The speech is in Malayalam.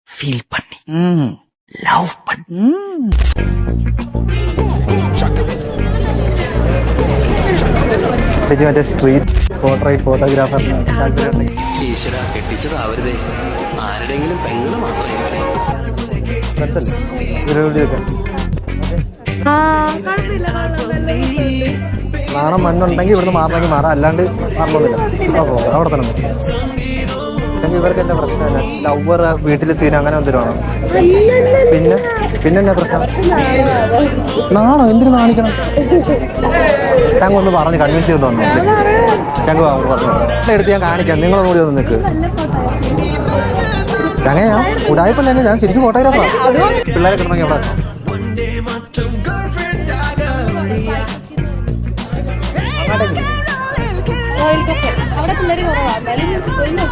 ഫീൽ പണി, ലവ് പണി. ചേച്ചി മറ്റേ സ്ട്രീറ്റ് ഫോട്ടോഗ്രാഫർ ഈശ്വര കെട്ടിച്ചതാവരുതേ, ആരുടെങ്കിലും പെങ്ങള് നാണം മണ്ണുണ്ടെങ്കിൽ ഇവിടുന്ന് മാറണമെങ്കിൽ മാറാം, അല്ലാണ്ട് മാറണമെന്നില്ല. അവിടെ തന്നെ അല്ലെങ്കിൽ ഇവർക്ക് എന്നെ പ്രശ്നമല്ല. ലവർ വീട്ടിൽ സീൻ അങ്ങനെ എന്തിനാണോ? പിന്നെ എന്നാ പ്രശ്നം? നാണോ? എന്തിനു നാണിക്കണം? ഞങ്ങൾ ഒന്ന് പറഞ്ഞ് കൺവിൻസ് ചെയ്ത് തന്നു. ഞങ്ങൾ പറഞ്ഞു എടുത്ത് ഞാൻ കാണിക്കാം, നിങ്ങളൊന്നും കൂടി ഒന്ന് നിൽക്ക്. ഞങ്ങയാ ഉടായ്പല്ല, ഞാൻ ശരിക്കും ഫോട്ടോഗ്രാഫാണ്. പിള്ളേരെ കിട്ടണമെങ്കിൽ അവിടെ അവിടെ പിള്ളേർ കുറവാണ്.